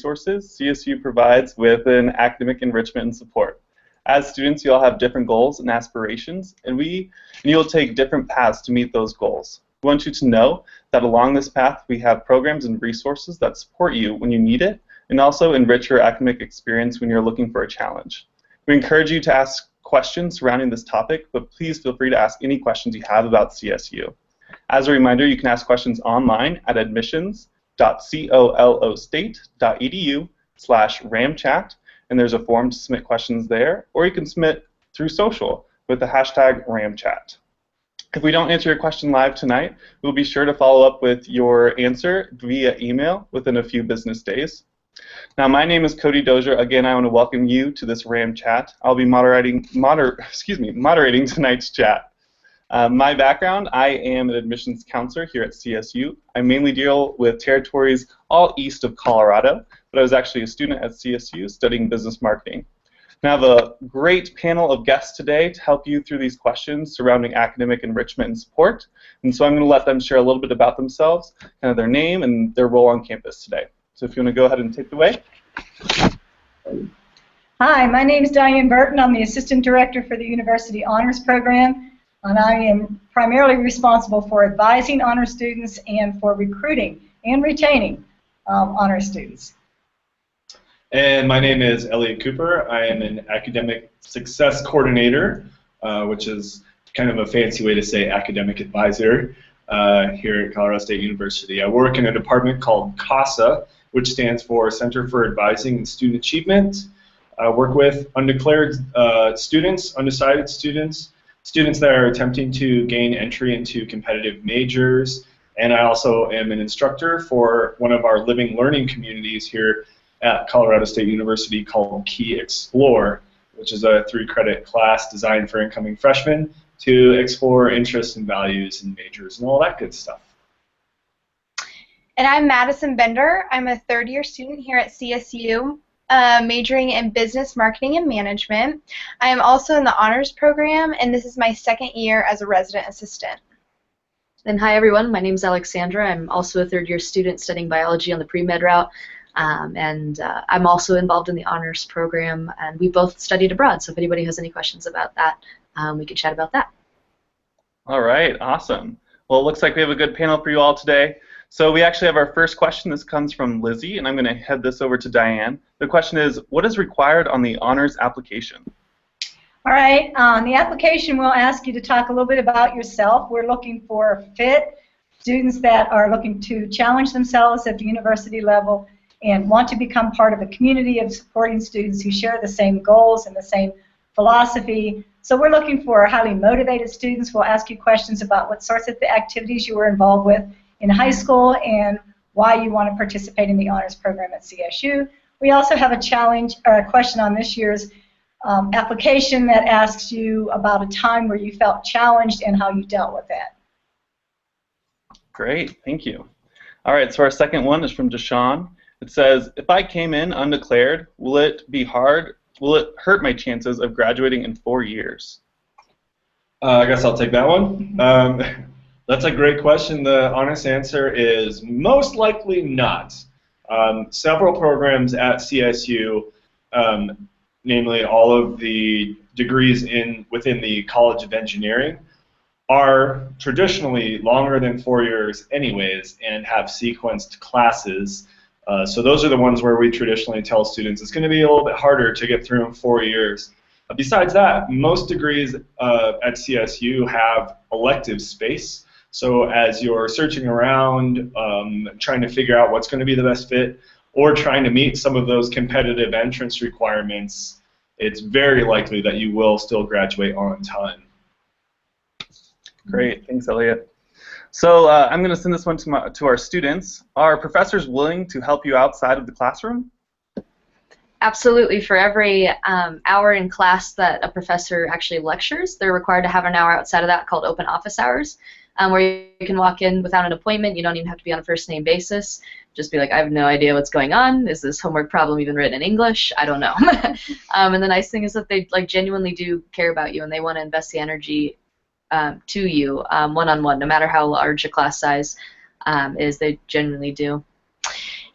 resources CSU provides within academic enrichment and support. As students, you all have different goals and aspirations, and you'll take different paths to meet those goals. We want you to know that along this path, we have programs and resources that support you when you need it, and also enrich your academic experience when you're looking for a challenge. We encourage you to ask questions surrounding this topic, but please feel free to ask any questions you have about CSU. As a reminder, you can ask questions online at admissions.colostate.edu/RamChat, and there's a form to submit questions there, or you can submit through social with the hashtag RamChat. If we don't answer your question live tonight, we'll be sure to follow up with your answer via email within a few business days. Now, my name is Cody Dozier. Again, I want to welcome you to this RamChat. I'll be moderating tonight's chat. My background, I am an admissions counselor here at CSU. I mainly deal with territories all east of Colorado, but I was actually a student at CSU studying business marketing. I have a great panel of guests today to help you through these questions surrounding academic enrichment and support, and so I'm going to let them share a little bit about themselves, kind of their name and their role on campus today. So if you want to go ahead and take it away. Hi, my name is Diane Burton. I'm the Assistant Director for the University Honors Program, and I am primarily responsible for advising honor students and for recruiting and retaining honor students. And my name is Elliot Cooper. I am an Academic Success Coordinator, which is kind of a fancy way to say academic advisor here at Colorado State University. I work in a department called CASA, which stands for Center for Advising and Student Achievement. I work with undeclared students, undecided students, students that are attempting to gain entry into competitive majors, and I also am an instructor for one of our living learning communities here at Colorado State University called Key Explore, which is a 3-credit class designed for incoming freshmen to explore interests and values and majors and all that good stuff. And I'm Madison Bender. I'm a third-year student here at CSU, majoring in business marketing and management. I am also in the honors program, and this is my second year as a resident assistant. And hi everyone, my name is Alexandra. I'm also a third-year student studying biology on the pre-med route, and I'm also involved in the honors program, and we both studied abroad, so if anybody has any questions about that, we can chat about that. All right, awesome. Well, it looks like we have a good panel for you all today. So we actually have our first question. This comes from Lizzie, and I'm going to head this over to Diane. The question is, what is required on the honors application? All right, on the application we'll ask you to talk a little bit about yourself. We're looking for fit students that are looking to challenge themselves at the university level and want to become part of a community of supporting students who share the same goals and the same philosophy. So we're looking for highly motivated students. We'll ask you questions about what sorts of activities you were involved with in high school and why you want to participate in the honors program at CSU. We also have a challenge or a question on this year's application that asks you about a time where you felt challenged and how you dealt with that. Great, thank you. All right, so our second one is from Deshawn. It says, if I came in undeclared, will it be hard? Will it hurt my chances of graduating in 4 years? I guess I'll take that one. That's a great question. The honest answer is most likely not. Several programs at CSU, namely all of the degrees within the College of Engineering, are traditionally longer than 4 years anyways and have sequenced classes. So those are the ones where we traditionally tell students it's going to be a little bit harder to get through in 4 years. Besides that, most degrees at CSU have elective space. So as you're searching around, trying to figure out what's going to be the best fit, or trying to meet some of those competitive entrance requirements, it's very likely that you will still graduate on time. Great, thanks, Elliot. So I'm going to send this one to our students. Are professors willing to help you outside of the classroom? Absolutely. For every hour in class that a professor actually lectures, they're required to have an hour outside of that called open office hours, where you can walk in without an appointment. You don't even have to be on a first-name basis. Just be like, I have no idea what's going on. Is this homework problem even written in English? I don't know. And the nice thing is that they genuinely do care about you, and they want to invest the energy to you one-on-one, no matter how large a class size is. They genuinely do.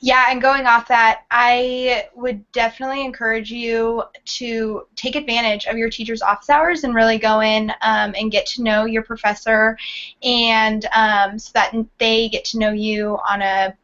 Yeah, and going off that, I would definitely encourage you to take advantage of your teacher's office hours and really go in and get to know your professor, and so that they get to know you on a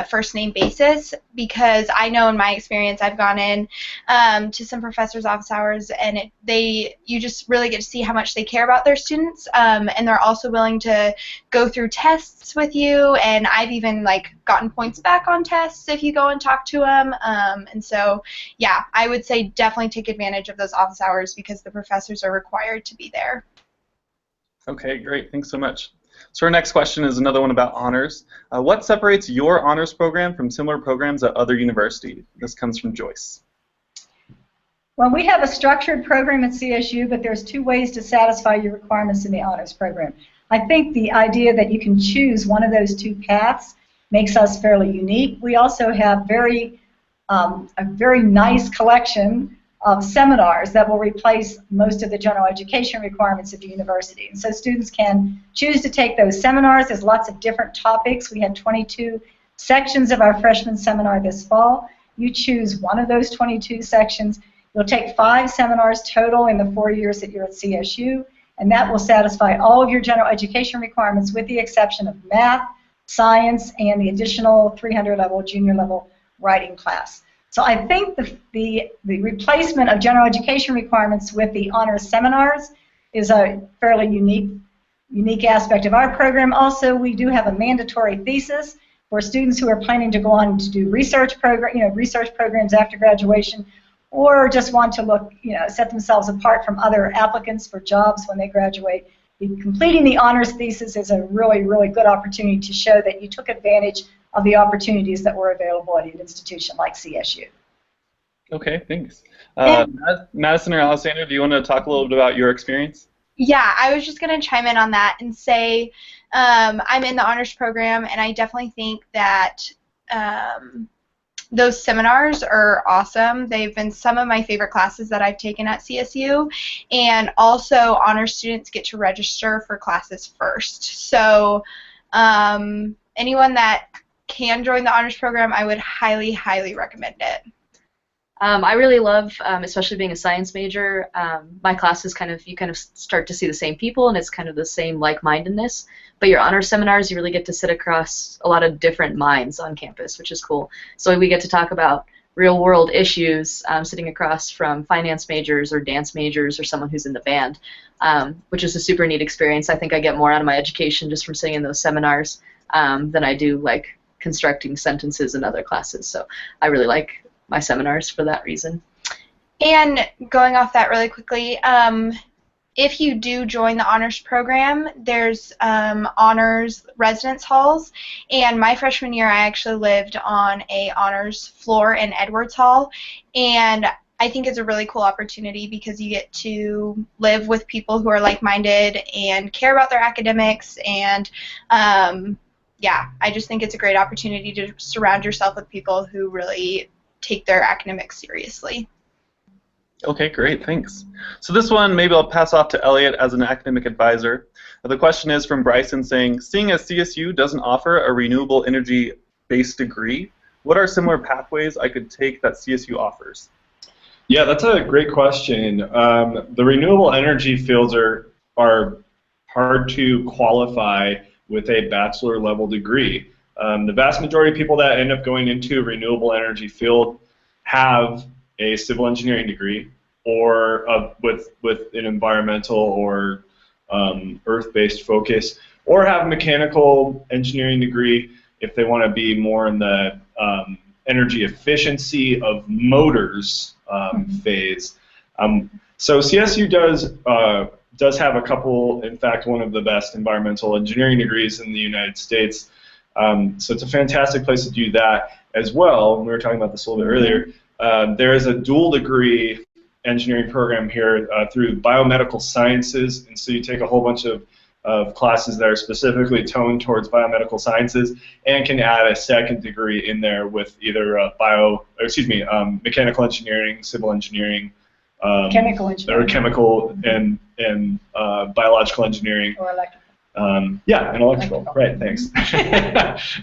first name basis, because I know in my experience I've gone in to some professors' office hours, and you just really get to see how much they care about their students, and they're also willing to go through tests with you, and I've even gotten points back on tests if you go and talk to them, and so yeah, I would say definitely take advantage of those office hours because the professors are required to be there. Okay, great. Thanks so much. So our next question is another one about honors. What separates your honors program from similar programs at other universities? This comes from Joyce. Well, we have a structured program at CSU, but there's two ways to satisfy your requirements in the honors program. I think the idea that you can choose one of those two paths makes us fairly unique. We also have a very nice collection of seminars that will replace most of the general education requirements of the university. And so students can choose to take those seminars. There's lots of different topics. We had 22 sections of our freshman seminar this fall. You choose one of those 22 sections. You'll take 5 seminars total in the 4 years that you're at CSU, and that will satisfy all of your general education requirements with the exception of math, science, and the additional 300 level, junior level writing class. So I think the replacement of general education requirements with the honors seminars is a fairly unique aspect of our program. Also, we do have a mandatory thesis for students who are planning to go on to do research programs after graduation, or just want to set themselves apart from other applicants for jobs when they graduate. Completing the honors thesis is a really, really good opportunity to show that you took advantage of the opportunities that were available at an institution like CSU. Okay, thanks. Madison or Alessandra, do you want to talk a little bit about your experience? Yeah, I was just going to chime in on that and say I'm in the honors program, and I definitely think that those seminars are awesome. They've been some of my favorite classes that I've taken at CSU, and also honors students get to register for classes first. So anyone that can join the honors program, I would highly, highly recommend it. I really love, especially being a science major, my classes you kind of start to see the same people, and it's kind of the same like-mindedness. But your honor seminars, you really get to sit across a lot of different minds on campus, which is cool. So we get to talk about real-world issues, sitting across from finance majors or dance majors or someone who's in the band, which is a super neat experience. I think I get more out of my education just from sitting in those seminars than I do constructing sentences in other classes. So I really like my seminars for that reason. And going off that really quickly, if you do join the honors program, there's honors residence halls, and my freshman year I actually lived on a honors floor in Edwards Hall, and I think it's a really cool opportunity because you get to live with people who are like-minded and care about their academics, and yeah, I just think it's a great opportunity to surround yourself with people who really take their academics seriously. Okay, great, thanks. So this one, maybe I'll pass off to Elliot as an academic advisor. The question is from Bryson saying, seeing as CSU doesn't offer a renewable energy-based degree, what are similar pathways I could take that CSU offers? Yeah, that's a great question. The renewable energy fields are hard to qualify with a bachelor level degree. The vast majority of people that end up going into a renewable energy field have a civil engineering degree or with an environmental or earth-based focus, or have a mechanical engineering degree if they want to be more in the energy efficiency of motors phase. So CSU does have a couple, in fact, one of the best environmental engineering degrees in the United States. So it's a fantastic place to do that as well. We were talking about this a little bit earlier. There is a dual degree engineering program here through biomedical sciences, and so you take a whole bunch of classes that are specifically toned towards biomedical sciences, and can add a second degree in there with either mechanical engineering, civil engineering, chemical engineering, or chemical and biological engineering, or electrical. Yeah, and electrical. Right, thanks.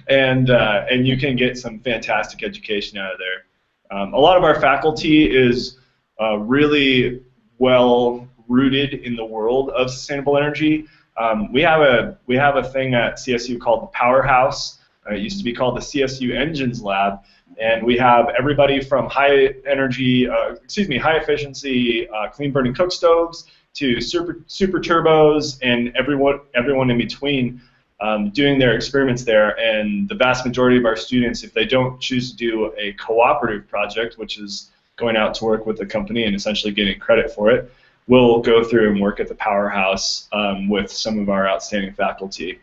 And you can get some fantastic education out of there. A lot of our faculty is really well rooted in the world of sustainable energy. We have a thing at CSU called the Powerhouse. It used to be called the CSU Engines Lab, and we have everybody from high efficiency clean burning cook stoves to super turbos and everyone in between doing their experiments there. And the vast majority of our students, if they don't choose to do a cooperative project, which is going out to work with a company and essentially getting credit for it, will go through and work at the Powerhouse with some of our outstanding faculty.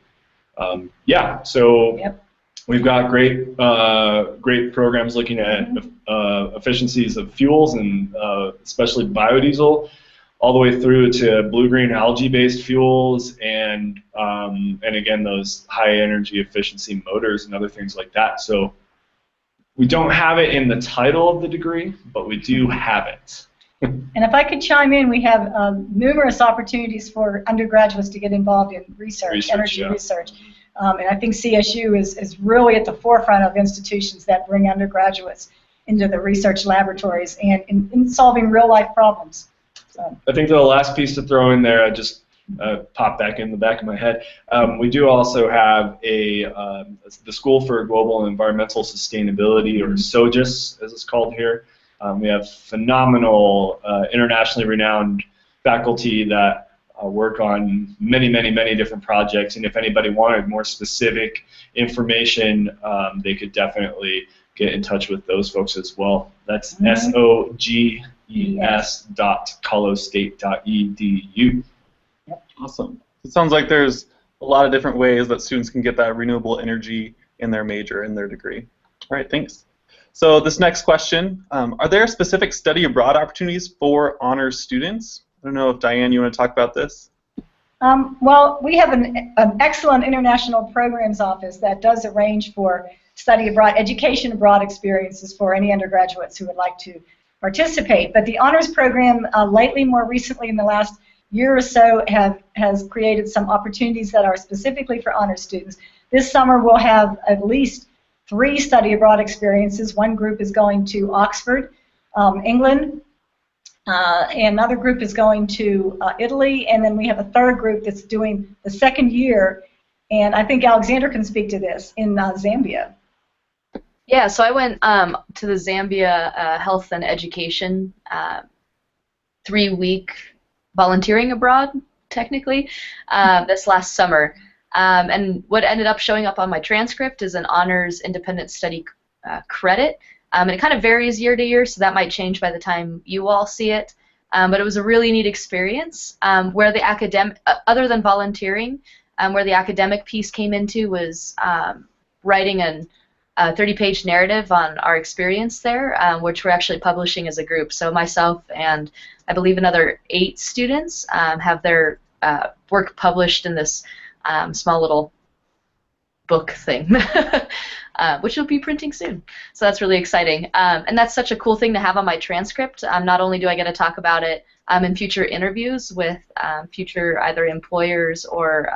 Yeah, so we've got great programs looking at efficiencies of fuels and especially biodiesel, all the way through to blue-green algae-based fuels and again those high-energy efficiency motors and other things like that. So we don't have it in the title of the degree, but we do have it. And if I could chime in, we have numerous opportunities for undergraduates to get involved in research energy research. And I think CSU is really at the forefront of institutions that bring undergraduates into the research laboratories and in solving real-life problems. So. I think the last piece to throw in there, I just popped back in the back of my head. We do also have the School for Global and Environmental Sustainability, or SOGIS, as it's called here. We have phenomenal, internationally renowned faculty that work on many, many, many different projects, and if anybody wanted more specific information, they could definitely get in touch with those folks as well. That's soges.colostate.edu. Awesome. It sounds like there's a lot of different ways that students can get that renewable energy in their major, in their degree. All right, thanks. So this next question, are there specific study abroad opportunities for honors students? I don't know if Diane, you want to talk about this? Well, we have an excellent international programs office that does arrange for study abroad, education abroad experiences for any undergraduates who would like to participate. But the honors program lately, more recently in the last year or so, has created some opportunities that are specifically for honors students. This summer we'll have at least 3 study abroad experiences. One group is going to Oxford, England. Another group is going to Italy, and then we have a third group that's doing the second year, and I think Alexander can speak to this, in Zambia. Yeah, so I went to the Zambia Health and Education 3-week volunteering abroad, technically, this last summer. And what ended up showing up on my transcript is an honors independent study credit. And it kind of varies year to year, so that might change by the time you all see it. But it was a really neat experience where the academic, other than volunteering, where the academic piece came into was writing a 30-page narrative on our experience there, which we're actually publishing as a group. So myself and I believe another 8 students have their work published in this small little book thing. Which will be printing soon. So that's really exciting. And that's such a cool thing to have on my transcript. Not only do I get to talk about it in future interviews with future either employers or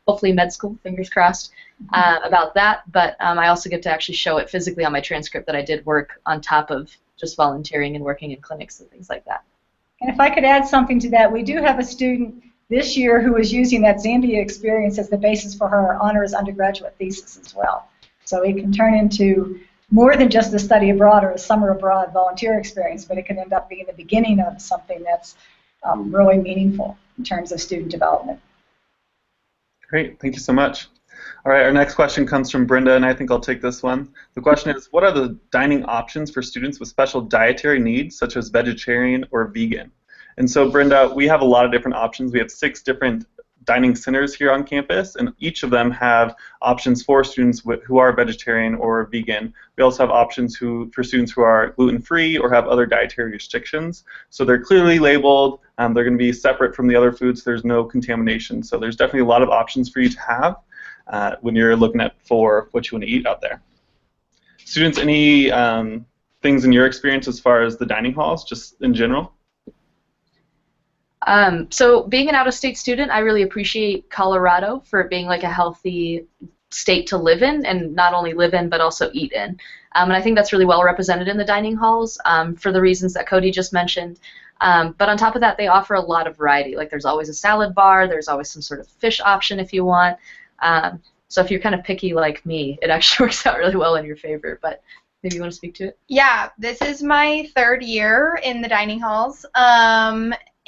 hopefully med school, fingers crossed, about that, but I also get to actually show it physically on my transcript that I did work on top of just volunteering and working in clinics and things like that. And if I could add something to that, we do have a student this year who is using that Zambia experience as the basis for her honors undergraduate thesis as well. So it can turn into more than just a study abroad or a summer abroad volunteer experience, but it can end up being the beginning of something that's really meaningful in terms of student development. Great, thank you so much. All right, our next question comes from Brenda, and I think I'll take this one. The question is, what are the dining options for students with special dietary needs, such as vegetarian or vegan? And so, Brenda, we have a lot of different options. We have 6 different dining centers here on campus, and each of them have options for students who are vegetarian or vegan. We also have options for students who are gluten-free or have other dietary restrictions. So they're clearly labeled. They're going to be separate from the other foods. There's no contamination. So there's definitely a lot of options for you to have when you're looking for what you want to eat out there. Students, any things in your experience as far as the dining halls, just in general? So being an out-of-state student, I really appreciate Colorado for it being like a healthy state to live in, and not only live in but also eat in. And I think that's really well represented in the dining halls for the reasons that Cody just mentioned. But on top of that, they offer a lot of variety. Like there's always a salad bar, there's always some sort of fish option if you want. So if you're kind of picky like me, it actually works out really well in your favor. But maybe you want to speak to it? Yeah, this is my 3rd year in the dining halls.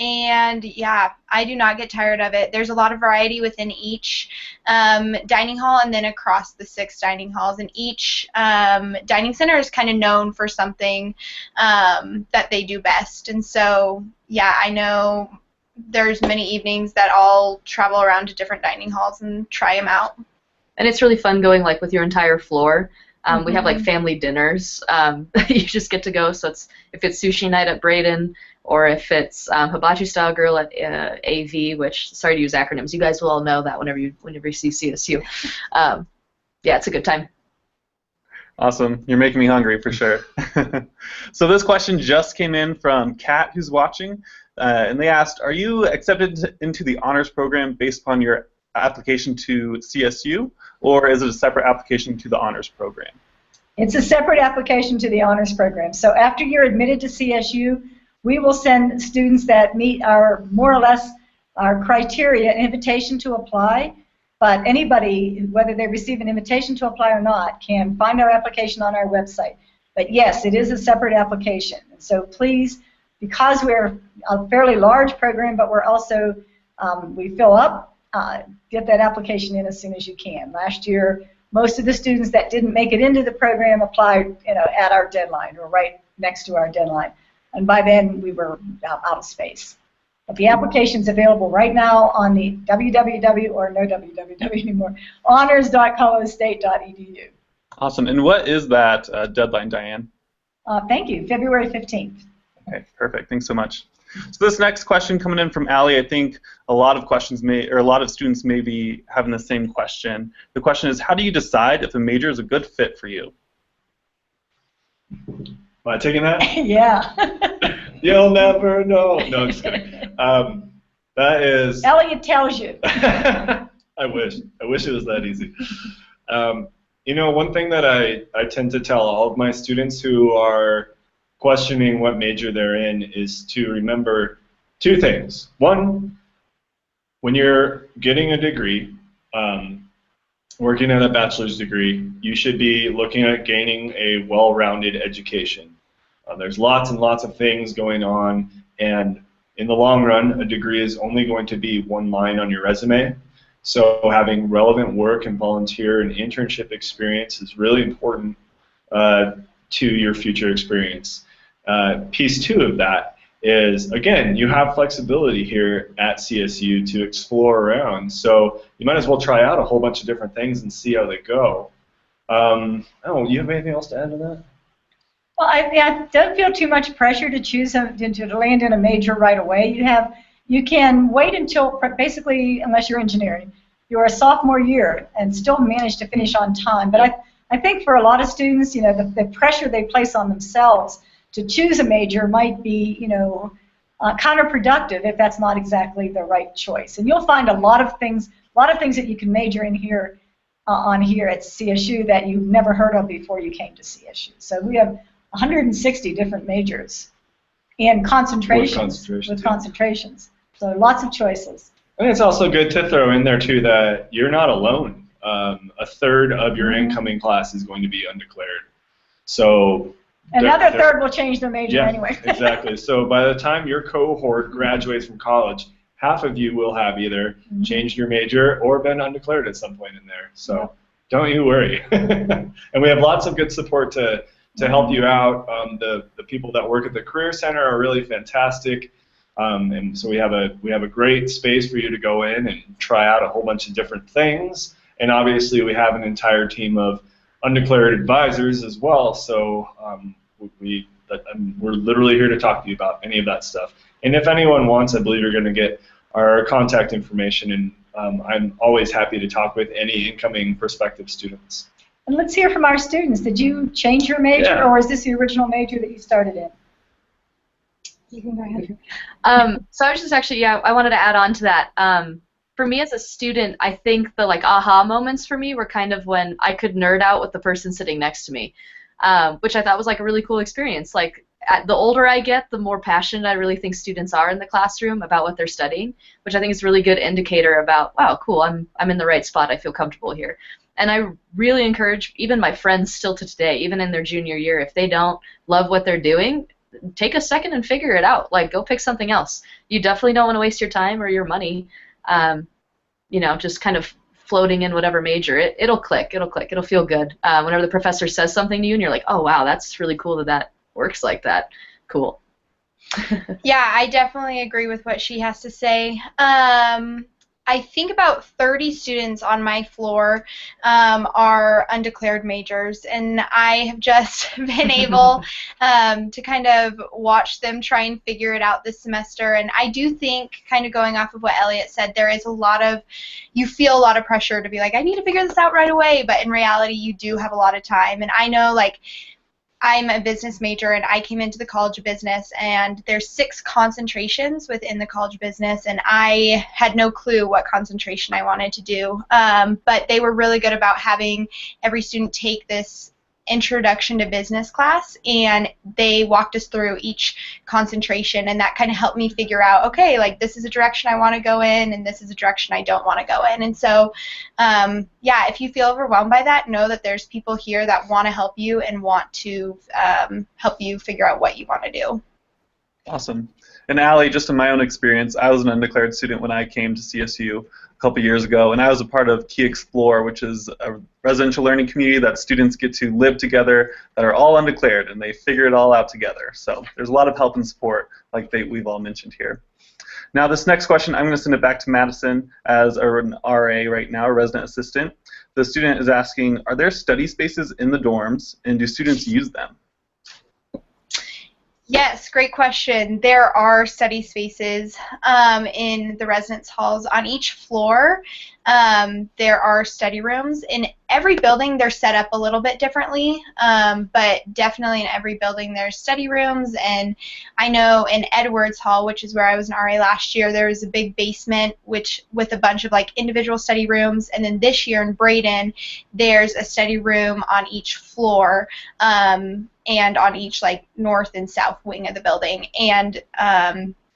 And yeah, I do not get tired of it. There's a lot of variety within each dining hall and then across the 6 dining halls. And each dining center is kind of known for something that they do best. And so, yeah, I know there's many evenings that I'll travel around to different dining halls and try them out. And it's really fun going like with your entire floor. We have like family dinners that you just get to go. So if it's sushi night at Braden, or if it's hibachi style grill at AV, which, sorry to use acronyms, you guys will all know that whenever you see CSU. Yeah, it's a good time. Awesome. You're making me hungry for sure. So this question just came in from Kat, who's watching, and they asked, are you accepted into the honors program based upon your application to CSU, or is it a separate application to the honors program? It's a separate application to the honors program. So after you're admitted to CSU, we will send students that meet our, more or less, our criteria, an invitation to apply. But anybody, whether they receive an invitation to apply or not, can find our application on our website. But yes, it is a separate application. And so please, because we're a fairly large program, but we're also, we fill up, get that application in as soon as you can. Last year, most of the students that didn't make it into the program applied, at our deadline or right next to our deadline. And by then, we were out of space. But the application's available right now on the www, or no www anymore, honors.colorado.state.edu. Awesome. And what is that deadline, Diane? Thank you. February 15th. Okay, perfect. Thanks so much. So this next question coming in from Allie, I think a lot of students may be having the same question. The question is, how do you decide if a major is a good fit for you? Am I taking that? Yeah. You'll never know. No, I'm just kidding. That is... Elliot tells you. I wish. I wish it was that easy. One thing that I tend to tell all of my students who are questioning what major they're in is to remember 2 things. One, when you're getting a degree, working at a bachelor's degree, you should be looking at gaining a well-rounded education. There's lots and lots of things going on, and in the long run, a degree is only going to be 1 line on your resume. So having relevant work and volunteer and internship experience is really important to your future experience. Piece 2 of that is, again, you have flexibility here at CSU to explore around. So you might as well try out a whole bunch of different things and see how they go. You have anything else to add to that? Well, I don't feel too much pressure to choose to land in a major right away. You can wait until, basically, unless you're engineering, you're a sophomore year and still manage to finish on time. But I think for a lot of students, the pressure they place on themselves to choose a major might be, counterproductive if that's not exactly the right choice. And you'll find a lot of things that you can major in here, on here at CSU that you've never heard of before you came to CSU. So we have 160 different majors and concentrations. With concentrations. So lots of choices. I think it's also good to throw in there, too, that you're not alone. A third of your incoming class is going to be undeclared. So another third will change their major anyway. Exactly. So by the time your cohort graduates from college, half of you will have either changed your major or been undeclared at some point in there. So don't you worry. And we have lots of good support to help you out. The people that work at the Career Center are really fantastic. And so we have a great space for you to go in and try out a whole bunch of different things. And obviously we have an entire team of undeclared advisors as well. So we're literally here to talk to you about any of that stuff. And if anyone wants, I believe you're going to get our contact information. And I'm always happy to talk with any incoming prospective students. And let's hear from our students. Did you change your major, or is this the original major that you started in? You can go ahead. So I was just actually, yeah, I wanted to add on to that. For me as a student, I think the like aha moments for me were kind of when I could nerd out with the person sitting next to me, which I thought was like a really cool experience. Like the older I get, the more passionate I really think students are in the classroom about what they're studying, which I think is a really good indicator about, wow, cool, I'm in the right spot, I feel comfortable here. And I really encourage even my friends still to today, even in their junior year, if they don't love what they're doing, take a second and figure it out. Like, go pick something else. You definitely don't want to waste your time or your money, just kind of floating in whatever major. It'll click. It'll feel good. Whenever the professor says something to you and you're like, oh, wow, that's really cool that works like that. Cool. Yeah, I definitely agree with what she has to say. I think about 30 students on my floor are undeclared majors, and I have just been able to kind of watch them try and figure it out this semester. And I do think, kind of going off of what Elliot said, there is you feel a lot of pressure to be like, I need to figure this out right away, but in reality, you do have a lot of time. And I know, like, I'm a business major, and I came into the College of Business, and there's 6 concentrations within the College of Business, and I had no clue what concentration I wanted to do. But they were really good about having every student take this Introduction to Business class, and they walked us through each concentration, and that kind of helped me figure out, okay, like, this is a direction I want to go in, and this is a direction I don't want to go in. And so, yeah, if you feel overwhelmed by that, know that there's people here that want to help you and want to help you figure out what you want to do. Awesome. And Allie, just in my own experience, I was an undeclared student when I came to CSU a couple years ago, and I was a part of Key Explore, which is a residential learning community that students get to live together that are all undeclared, and they figure it all out together. So there's a lot of help and support, like we've all mentioned here. Now, this next question, I'm going to send it back to Madison as an RA right now, a resident assistant. The student is asking, are there study spaces in the dorms, and do students use them? Yes, great question. There are study spaces in the residence halls. On each floor, there are study rooms. In every building, they're set up a little bit differently, but definitely in every building there's study rooms. And I know in Edwards Hall, which is where I was an RA last year, there was a big basement with a bunch of like individual study rooms. And then this year in Braden, there's a study room on each floor. And on each like north and south wing of the building. And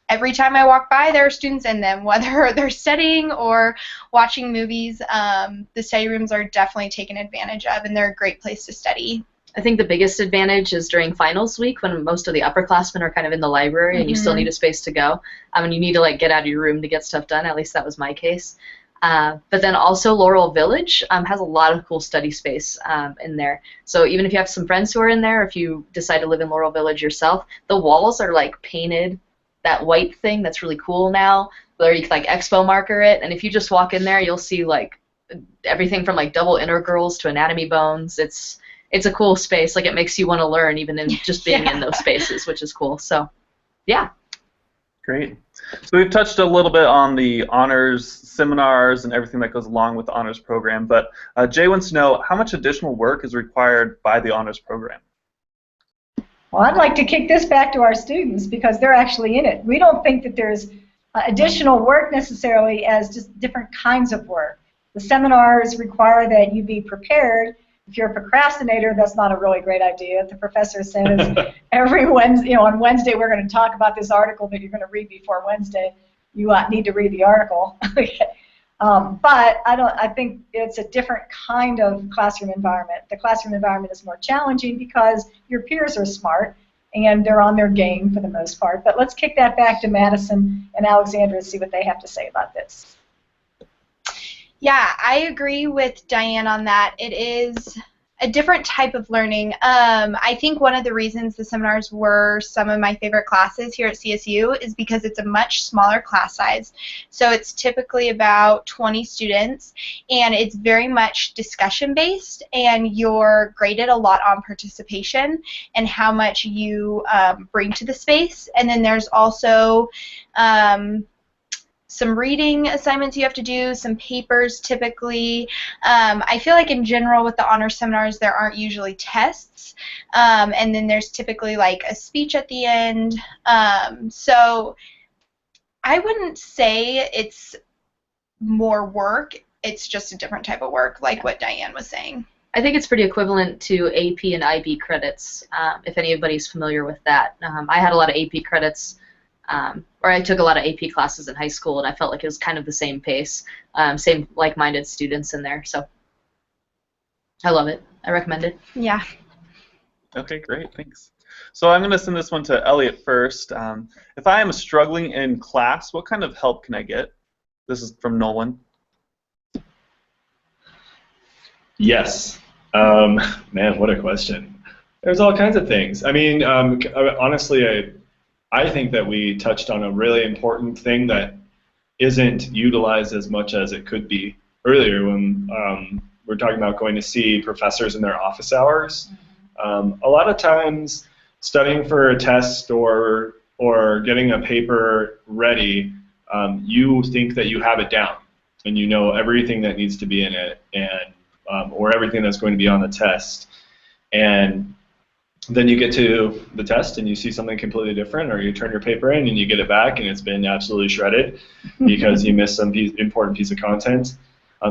every time I walk by, there are students in them, whether they're studying or watching movies. The study rooms are definitely taken advantage of, and they're a great place to study. I think the biggest advantage is during finals week when most of the upperclassmen are kind of in the library and you still need a space to go. And you need to like get out of your room to get stuff done. At least that was my case. But then also Laurel Village has a lot of cool study space in there. So even if you have some friends who are in there, if you decide to live in Laurel Village yourself, the walls are like painted that white thing that's really cool now, where you can like expo marker it. And if you just walk in there, you'll see like everything from like double integrals to anatomy bones. It's a cool space. Like it makes you want to learn even in just being in those spaces, which is cool. So yeah. Great. So we've touched a little bit on the honors seminars and everything that goes along with the honors program, but Jay wants to know how much additional work is required by the honors program? Well, I'd like to kick this back to our students because they're actually in it. We don't think that there's additional work necessarily as just different kinds of work. The seminars require that you be prepared. If you're a procrastinator, that's not a really great idea. The professor says every Wednesday, on Wednesday we're going to talk about this article that you're going to read before Wednesday. You need to read the article. But I think it's a different kind of classroom environment. The classroom environment is more challenging because your peers are smart and they're on their game for the most part. But let's kick that back to Madison and Alexandra and see what they have to say about this. Yeah, I agree with Diane on that. It is a different type of learning. I think one of the reasons the seminars were some of my favorite classes here at CSU is because it's a much smaller class size. So it's typically about 20 students, and it's very much discussion-based, and you're graded a lot on participation and how much you bring to the space. And then there's also some reading assignments you have to do, some papers typically. I feel like in general with the honor seminars there aren't usually tests, and then there's typically like a speech at the end. So I wouldn't say it's more work, it's just a different type of work, like what Diane was saying. I think it's pretty equivalent to AP and IB credits, if anybody's familiar with that. I had a lot of AP credits, or I took a lot of AP classes in high school, and I felt like it was kind of the same pace, same like-minded students in there. So I love it. I recommend it. Yeah. Okay, great, thanks. So I'm going to send this one to Elliot first. If I am struggling in class, what kind of help can I get? This is from Nolan. Yes. Man, what a question. There's all kinds of things. I mean, honestly, I think that we touched on a really important thing that isn't utilized as much as it could be earlier when we're talking about going to see professors in their office hours. A lot of times, studying for a test or getting a paper ready, you think that you have it down and you know everything that needs to be in it, and or everything that's going to be on the test. And then you get to the test and you see something completely different, or you turn your paper in and you get it back and it's been absolutely shredded because you missed some important piece of content.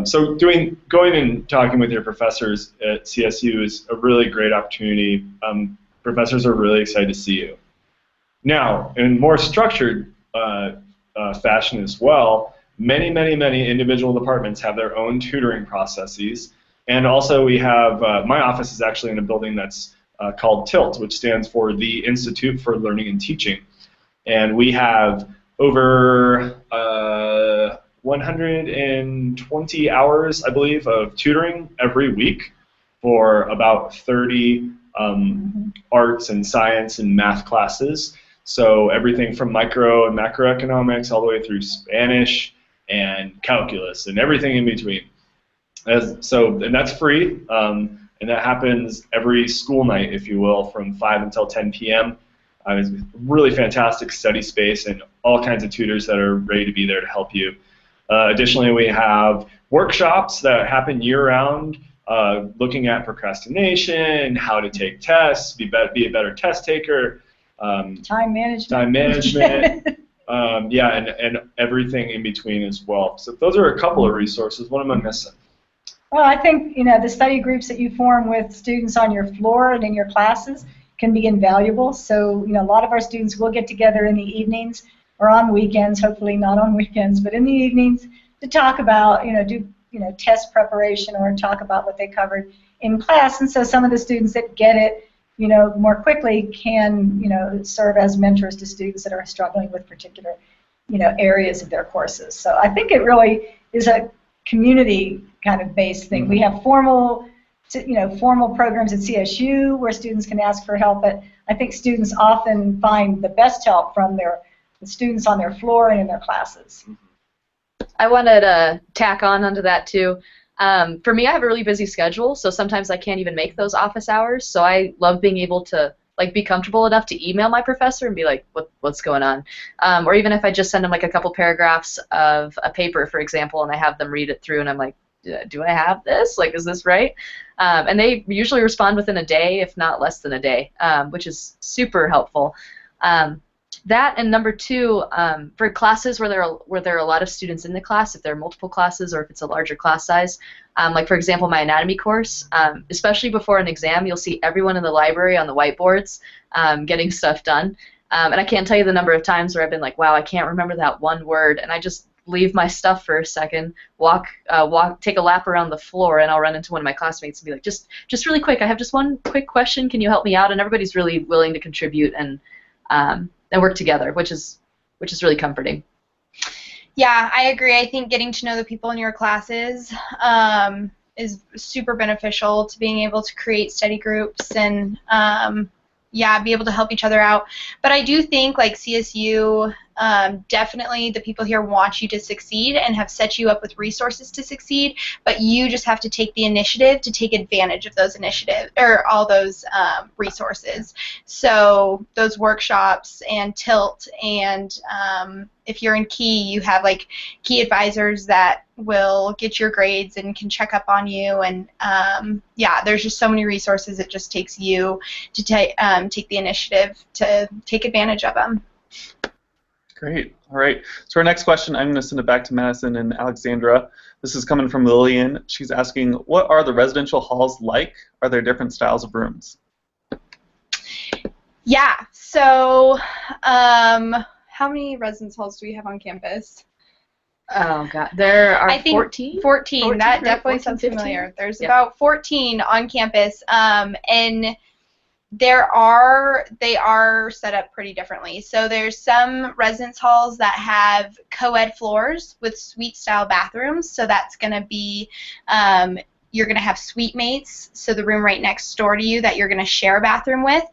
So going and talking with your professors at CSU is a really great opportunity. Professors are really excited to see you. Now, in more structured fashion as well, many individual departments have their own tutoring processes. And also we have, my office is actually in a building that's called TILT, which stands for the Institute for Learning and Teaching. And we have over 120 hours, I believe, of tutoring every week for about 30 arts and science and math classes. So everything from micro and macroeconomics all the way through Spanish and calculus and everything in between. And that's free, and that happens every school night, if you will, from 5 until 10 p.m. It's a really fantastic study space and all kinds of tutors that are ready to be there to help you. Additionally, we have workshops that happen year-round, looking at procrastination, how to take tests, be a better test taker, Time management. Yeah, and everything in between as well. So those are a couple of resources. What am I missing? Well, I think the study groups that you form with students on your floor and in your classes can be invaluable. So a lot of our students will get together in the evenings or on weekends, hopefully not on weekends, but in the evenings to talk about do test preparation or talk about what they covered in class. And so some of the students that get it more quickly can serve as mentors to students that are struggling with particular areas of their courses. So I think it really is a community kind of based thing. We have formal programs at CSU where students can ask for help, but I think students often find the best help from the students on their floor and in their classes. I wanted to tack on onto that too. For me, I have a really busy schedule, so sometimes I can't even make those office hours. So I love being able to be comfortable enough to email my professor and be like, what's going on? Or even if I just send them like a couple paragraphs of a paper, for example, and I have them read it through, and I'm like, do I have this? Like, is this right? And they usually respond within a day, if not less than a day, which is super helpful. That, and number two, for classes where there are a lot of students in the class, if there are multiple classes or if it's a larger class size, like for example my anatomy course, especially before an exam, you'll see everyone in the library on the whiteboards getting stuff done. And I can't tell you the number of times where I've been like, wow, I can't remember that one word, and I just leave my stuff for a second, take a lap around the floor, and I'll run into one of my classmates and be like, just really quick, I have just one quick question, can you help me out? And everybody's really willing to contribute and work together, which is really comforting. Yeah, I agree. I think getting to know the people in your classes is super beneficial to being able to create study groups and be able to help each other out. But I do think like CSU Definitely the people here want you to succeed and have set you up with resources to succeed, but you just have to take the initiative to take advantage of those all those resources. So those workshops and Tilt, and if you're in Key, you have like Key advisors that will get your grades and can check up on you, and yeah, there's just so many resources. It just takes you to take the initiative to take advantage of them. Great. All right. So our next question, I'm going to send it back to Madison and Alexandra. This is coming from Lillian. She's asking, what are the residential halls like? Are there different styles of rooms? Yeah. So how many residence halls do we have on campus? Oh, God. There are I think 14? 14. That right? definitely 14, sounds 15? familiar. There's Yeah. about 14 on campus, and they are set up pretty differently. So there's some residence halls that have co-ed floors with suite-style bathrooms. So that's going to be you're going to have suite mates, so the room right next door to you that you're going to share a bathroom with.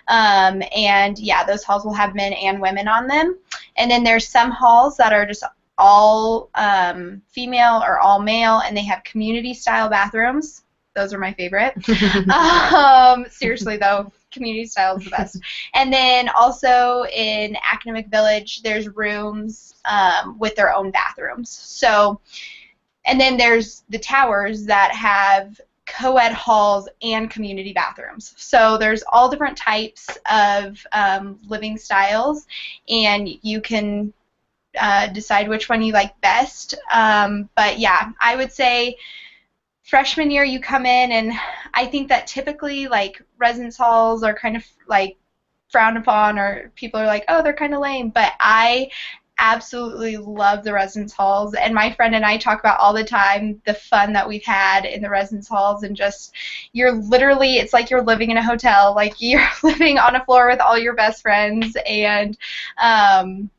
And yeah, those halls will have men and women on them. And then there's some halls that are just all female or all male, and they have community-style bathrooms. Those are my favorite. Seriously, though, community style is the best. And then also in Academic Village, there's rooms with their own bathrooms. So, and then there's the towers that have co-ed halls and community bathrooms. So there's all different types of living styles, and you can decide which one you like best. But yeah, I would say freshman year you come in, and I think that typically like residence halls are kind of like frowned upon, or people are like, oh, they're kind of lame, but I absolutely love the residence halls, and my friend and I talk about all the time the fun that we've had in the residence halls, and just it's like you're living in a hotel, like you're living on a floor with all your best friends, and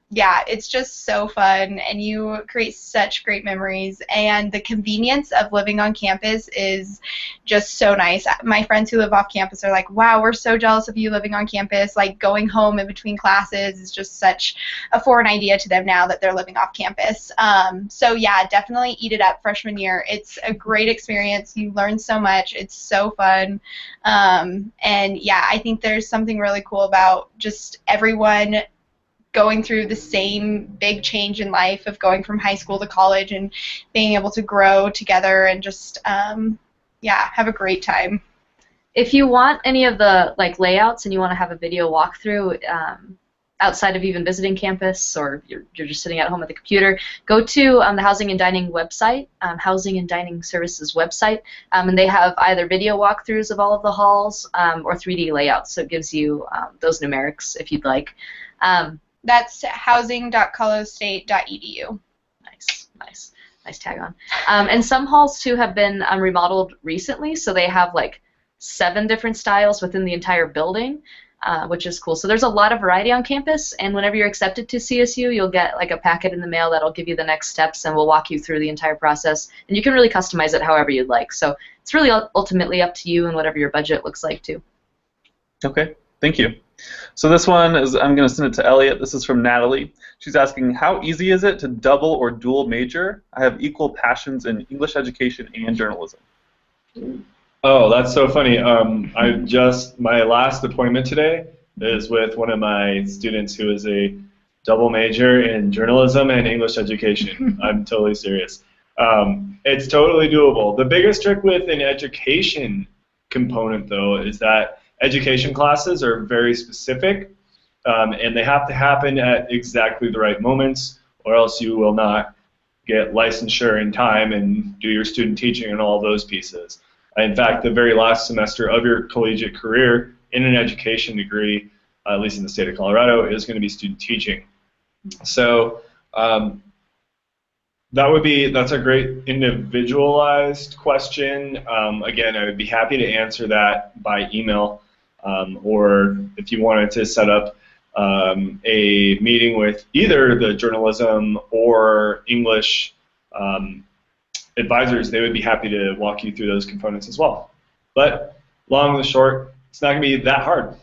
yeah, it's just so fun, and you create such great memories, and the convenience of living on campus is just so nice. My friends who live off campus are like, wow, we're so jealous of you living on campus. Like, going home in between classes is just such a foreign idea to them now that they're living off campus. So yeah, definitely eat it up freshman year. It's a great experience. You learn so much. It's so fun. And yeah, I think there's something really cool about just everyone going through the same big change in life of going from high school to college and being able to grow together and just yeah, have a great time. If you want any of the like layouts and you want to have a video walkthrough outside of even visiting campus, or you're just sitting at home at the computer, go to the Housing and Dining website, Housing and Dining Services website, and they have either video walkthroughs of all of the halls or 3D layouts, so it gives you those numerics if you'd like. That's housing.colostate.edu. Nice tag on. And some halls too have been remodeled recently, so they have like 7 different styles within the entire building, which is cool. So there's a lot of variety on campus, and whenever you're accepted to CSU, you'll get like a packet in the mail that'll give you the next steps, and we'll walk you through the entire process, and you can really customize it however you'd like. So it's really ultimately up to you and whatever your budget looks like too. Okay, thank you. So this one is, I'm going to send it to Elliot. This is from Natalie. She's asking, how easy is it to double or dual major? I have equal passions in English education and journalism. Oh, that's so funny. My last appointment today is with one of my students who is a double major in journalism and English education. I'm totally serious. It's totally doable. The biggest trick with an education component, though, is that education classes are very specific, and they have to happen at exactly the right moments, or else you will not get licensure in time and do your student teaching and all those pieces. In fact, the very last semester of your collegiate career in an education degree, at least in the state of Colorado, is going to be student teaching. So that's a great individualized question. Again, I would be happy to answer that by email. Or if you wanted to set up a meeting with either the journalism or English advisors, they would be happy to walk you through those components as well. But long and short, it's not going to be that hard.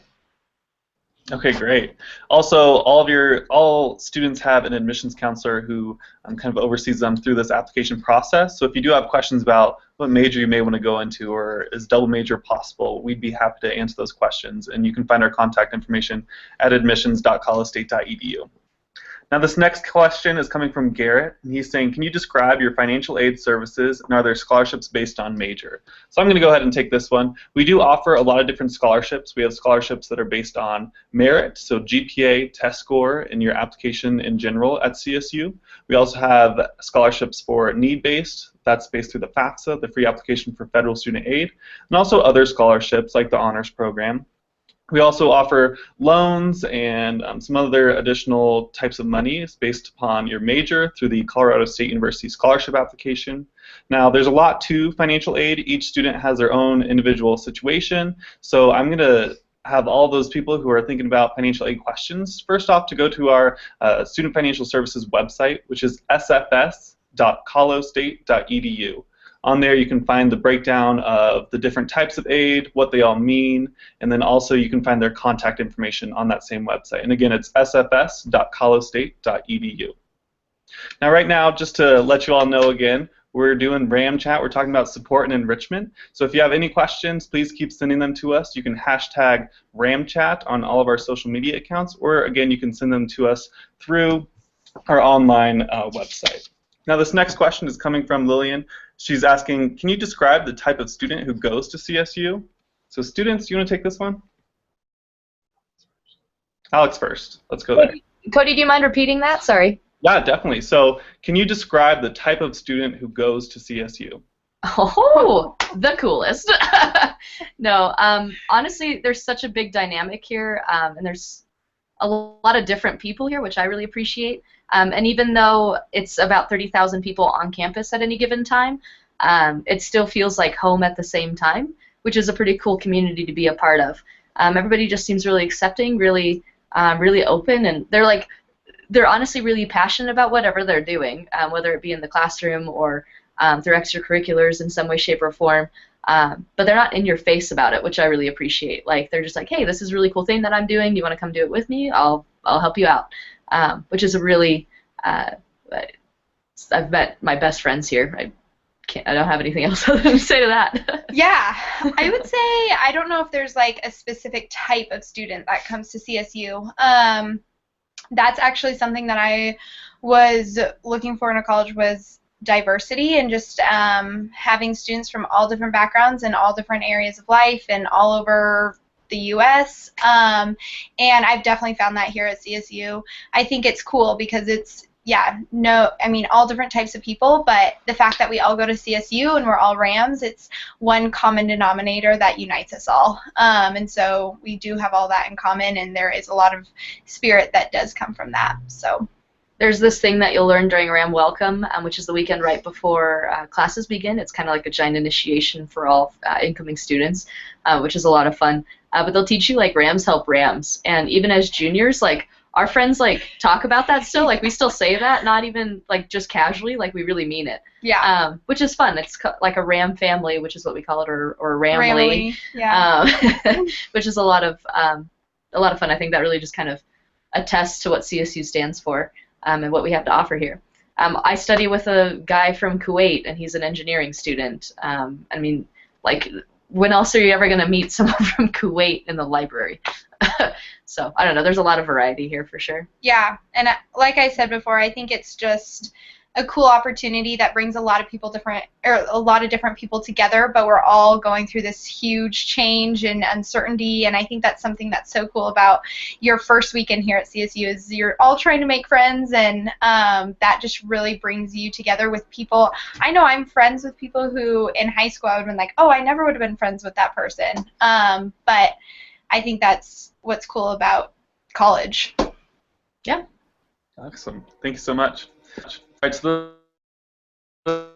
Okay, great. Also, all students have an admissions counselor who kind of oversees them through this application process. So if you do have questions about what major you may want to go into, or is double major possible, we'd be happy to answer those questions. And you can find our contact information at admissions.colostate.edu. Now this next question is coming from Garrett, and he's saying, can you describe your financial aid services, and are there scholarships based on major? So I'm going to go ahead and take this one. We do offer a lot of different scholarships. We have scholarships that are based on merit, so GPA, test score, and your application in general at CSU. We also have scholarships for need-based. That's based through the FAFSA, the Free Application for Federal Student Aid, and also other scholarships like the Honors Program. We also offer loans and some other additional types of money based upon your major through the Colorado State University Scholarship Application. Now, there's a lot to financial aid. Each student has their own individual situation, so I'm going to have all those people who are thinking about financial aid questions, first off, to go to our Student Financial Services website, which is sfs.colostate.edu. On there you can find the breakdown of the different types of aid, what they all mean, and then also you can find their contact information on that same website. And again, it's sfs.colostate.edu. Now right now, just to let you all know again, we're doing RamChat. We're talking about support and enrichment. So if you have any questions, please keep sending them to us. You can hashtag RamChat on all of our social media accounts, or again, you can send them to us through our online website. Now this next question is coming from Lillian. She's asking, can you describe the type of student who goes to CSU? So students, do you want to take this one? Alex first. Let's go there. Cody, do you mind repeating that? Sorry. Yeah, definitely. So can you describe the type of student who goes to CSU? Oh, the coolest. No, honestly, there's such a big dynamic here, and there's a lot of different people here, which I really appreciate. And even though it's about 30,000 people on campus at any given time, it still feels like home at the same time, which is a pretty cool community to be a part of. Everybody just seems really accepting, really open, and they're honestly really passionate about whatever they're doing, whether it be in the classroom or through extracurriculars in some way, shape, or form. But they're not in your face about it, which I really appreciate. Like, they're just like, hey, this is a really cool thing that I'm doing. You want to come do it with me? I'll help you out. Which is a really, I've met my best friends here. I don't have anything else other than to say to that. Yeah, I would say I don't know if there's like a specific type of student that comes to CSU. That's actually something that I was looking for in a college, was diversity, and just having students from all different backgrounds and all different areas of life and all over the U.S. And I've definitely found that here at CSU. I think it's cool because it's, all different types of people, but the fact that we all go to CSU and we're all Rams, it's one common denominator that unites us all. And so we do have all that in common, and there is a lot of spirit that does come from that. So there's this thing that you'll learn during Ram Welcome, which is the weekend right before classes begin. It's kind of like a giant initiation for all incoming students, which is a lot of fun. But they'll teach you like Rams help Rams, and even as juniors, like, our friends like talk about that still. Like, we still say that, not even like just casually. Like, we really mean it. Yeah. Which is fun. It's like a Ram family, which is what we call it, or a Ramly. Yeah. Which is a lot of fun. I think that really just kind of attests to what CSU stands for, and what we have to offer here. I study with a guy from Kuwait, and he's an engineering student. I mean, like, when else are you ever going to meet someone from Kuwait in the library? So, I don't know. There's a lot of variety here for sure. Yeah, and like I said before, I think it's just a cool opportunity that brings a lot of different people together, but we're all going through this huge change and uncertainty, and I think that's something that's so cool about your first weekend here at CSU is you're all trying to make friends, and that just really brings you together with people. I know I'm friends with people who in high school I would have been like, oh, I never would have been friends with that person, but I think that's what's cool about college. Yeah. Awesome. Thank you so much. All right, so the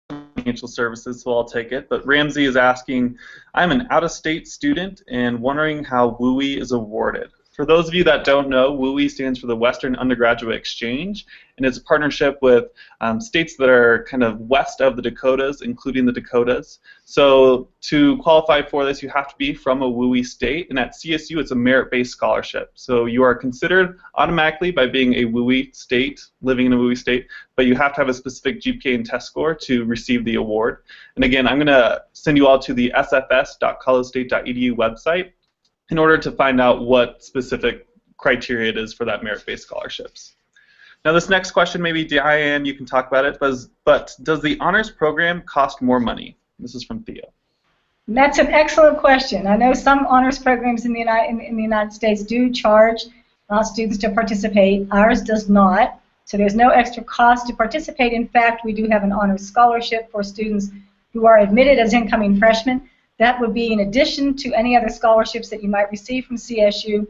financial services, so I'll take it. But Ramsey is asking, I'm an out-of-state student and wondering how WUI is awarded. For those of you that don't know, WUI stands for the Western Undergraduate Exchange, and it's a partnership with states that are kind of west of the Dakotas, including the Dakotas. So to qualify for this, you have to be from a WUI state, and at CSU, it's a merit-based scholarship. So you are considered automatically by being a WUI state, living in a WUI state, but you have to have a specific GPA and test score to receive the award. And again, I'm going to send you all to the sfs.colorado.state.edu website in order to find out what specific criteria it is for that merit-based scholarships. Now this next question, maybe Diane, you can talk about it, but does the honors program cost more money? This is from Theo. That's an excellent question. I know some honors programs in the United States do charge students to participate. Ours does not, so there's no extra cost to participate. In fact, we do have an honors scholarship for students who are admitted as incoming freshmen. That would be in addition to any other scholarships that you might receive from CSU,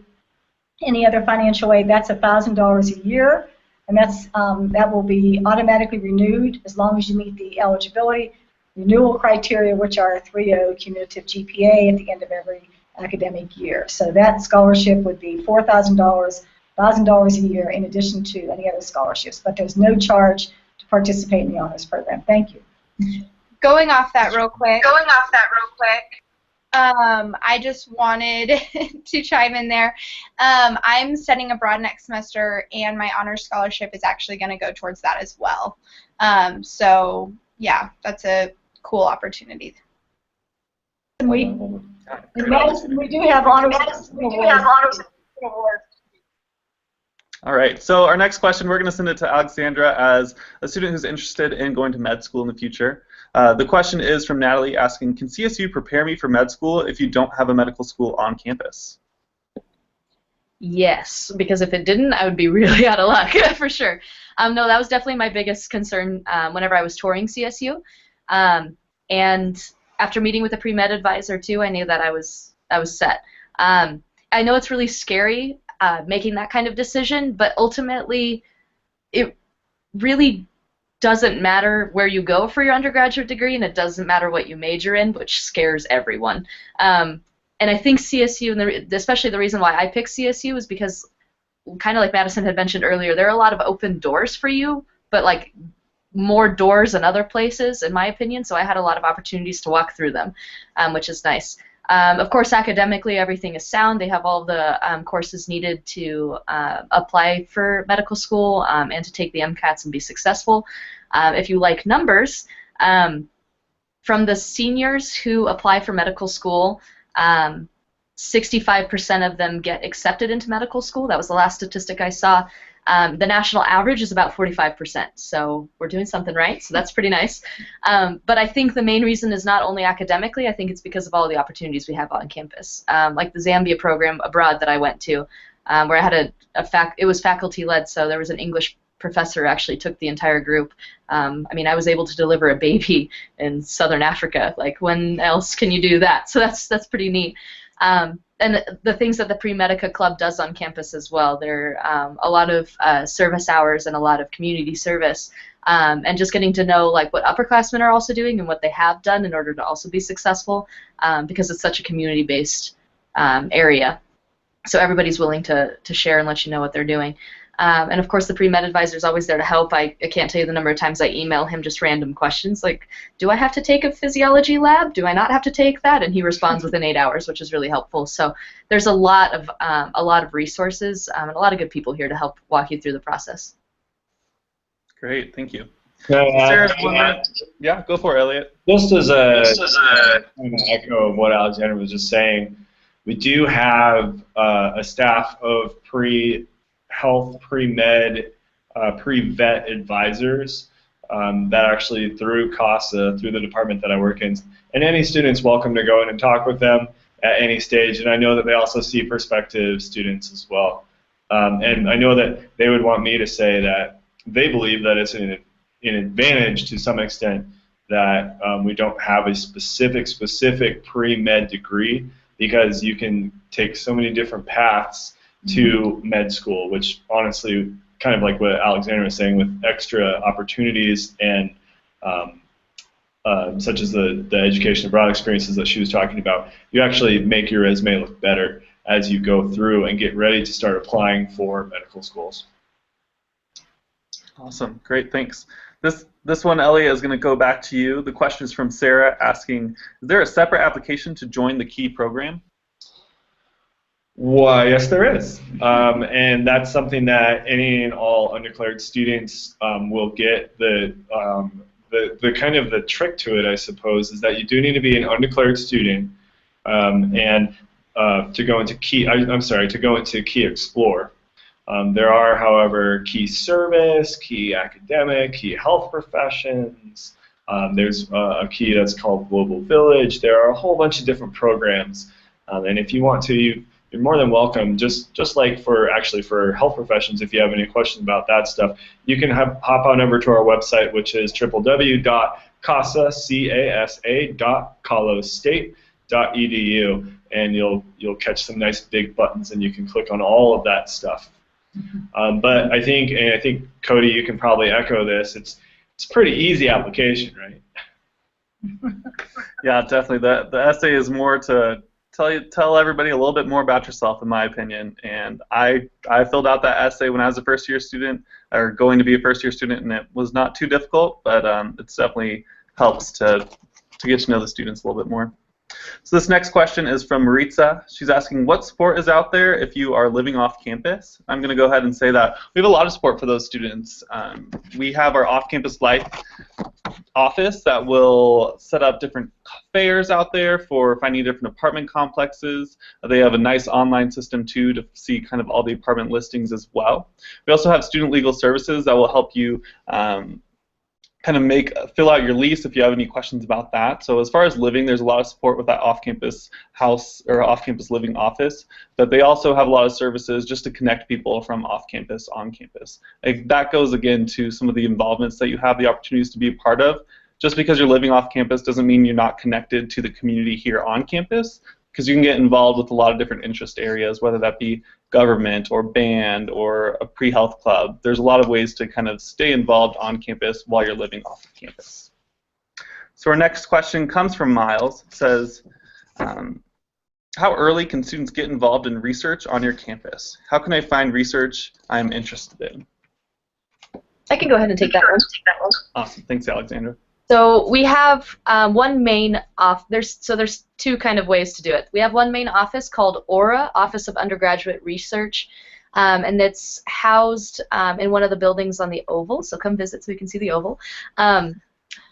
any other financial aid. That's $1,000 a year, and that will be automatically renewed as long as you meet the eligibility renewal criteria, which are a 3.0 cumulative GPA at the end of every academic year. So that scholarship would be $4,000, $1,000 a year in addition to any other scholarships, but there's no charge to participate in the honors program. Thank you. Going off that real quick. I just wanted to chime in there. I'm studying abroad next semester, and my honors scholarship is actually going to go towards that as well. So yeah, that's a cool opportunity. In Madison, we do have honors awards. All right, so our next question, we're going to send it to Alexandra as a student who's interested in going to med school in the future. The question is from Natalie asking, can CSU prepare me for med school if you don't have a medical school on campus? Yes, because if it didn't, I would be really out of luck, for sure. No, that was definitely my biggest concern whenever I was touring CSU. And after meeting with a pre-med advisor, too, I knew that I was set. I know it's really scary making that kind of decision, but ultimately it really doesn't matter where you go for your undergraduate degree, and it doesn't matter what you major in, which scares everyone. And I think CSU, and especially the reason why I picked CSU is because, kind of like Madison had mentioned earlier, there are a lot of open doors for you, but like more doors than other places, in my opinion, so I had a lot of opportunities to walk through them, which is nice. Of course, academically, everything is sound. They have all the courses needed to apply for medical school and to take the MCATs and be successful. If you like numbers, from the seniors who apply for medical school, 65% of them get accepted into medical school. That was the last statistic I saw. The national average is about 45%, so we're doing something right, so that's pretty nice. But I think the main reason is not only academically, I think it's because of all the opportunities we have on campus. Like the Zambia program abroad that I went to, where I had it was faculty-led, so there was an English professor who actually took the entire group. I mean, I was able to deliver a baby in Southern Africa. Like, when else can you do that? So that's pretty neat. And the things that the Pre-Medica Club does on campus as well. There are a lot of service hours and a lot of community service, and just getting to know like what upperclassmen are also doing and what they have done in order to also be successful, because it's such a community-based area. So everybody's willing to share and let you know what they're doing. And of course, the pre-med advisor is always there to help. I can't tell you the number of times I email him just random questions like, do I have to take a physiology lab? Do I not have to take that? And he responds within 8 hours, which is really helpful. So there's a lot of resources and a lot of good people here to help walk you through the process. Great, thank you. Yeah, go for it, Elliot. Just as an echo of what Alexander was just saying, we do have a staff of pre-health, pre-med, pre-vet advisors that actually through CASA, through the department that I work in, and any student's welcome to go in and talk with them at any stage, and I know that they also see prospective students as well. And I know that they would want me to say that they believe that it's an advantage to some extent that we don't have a specific pre-med degree, because you can take so many different paths to med school, which honestly, kind of like what Alexander was saying, with extra opportunities and such as the education abroad experiences that she was talking about, you actually make your resume look better as you go through and get ready to start applying for medical schools. Awesome, great, thanks. This one, Elliot, is going to go back to you. The question is from Sarah asking, is there a separate application to join the KEY program? Why, yes, there is, and that's something that any and all undeclared students will get. The kind of the trick to it, I suppose, is that you do need to be an undeclared student and to go into KEY. To go into KEY Explore. There are, however, KEY Service, KEY Academic, KEY Health Professions. There's a KEY that's called Global Village. There are a whole bunch of different programs, and if you want to, you're more than welcome. Just like for health professions, if you have any questions about that stuff, you can hop on over to our website, which is www.casa.colostate.edu, and you'll catch some nice big buttons, and you can click on all of that stuff. But I think Cody, you can probably echo this. It's a pretty easy application, right? Yeah, definitely. The essay is more to tell everybody a little bit more about yourself, in my opinion. And I filled out that essay when I was a first-year student, or going to be a first-year student, and it was not too difficult, but it definitely helps to get to know the students a little bit more. So this next question is from Maritza. She's asking, what support is out there if you are living off campus? I'm going to go ahead and say that we have a lot of support for those students. We have our off-campus life office that will set up different fairs out there for finding different apartment complexes. They have a nice online system too to see kind of all the apartment listings as well. We also have student legal services that will help you kind of fill out your lease if you have any questions about that. So as far as living, there's a lot of support with that off-campus house or off-campus living office, but they also have a lot of services just to connect people from off-campus on campus. That goes again to some of the involvements that you have the opportunities to be a part of. Just because you're living off campus doesn't mean you're not connected to the community here on campus, because you can get involved with a lot of different interest areas, whether that be government or band or a pre-health club. There's a lot of ways to kind of stay involved on campus while you're living off of campus. So our next question comes from Miles. It says, how early can students get involved in research on your campus? How can I find research I'm interested in? I can go ahead and take that one. Awesome. Thanks, Alexandra. So we have one main there's two kind of ways to do it. We have one main office called ORA, Office of Undergraduate Research, and it's housed in one of the buildings on the Oval. So come visit so you can see the Oval. And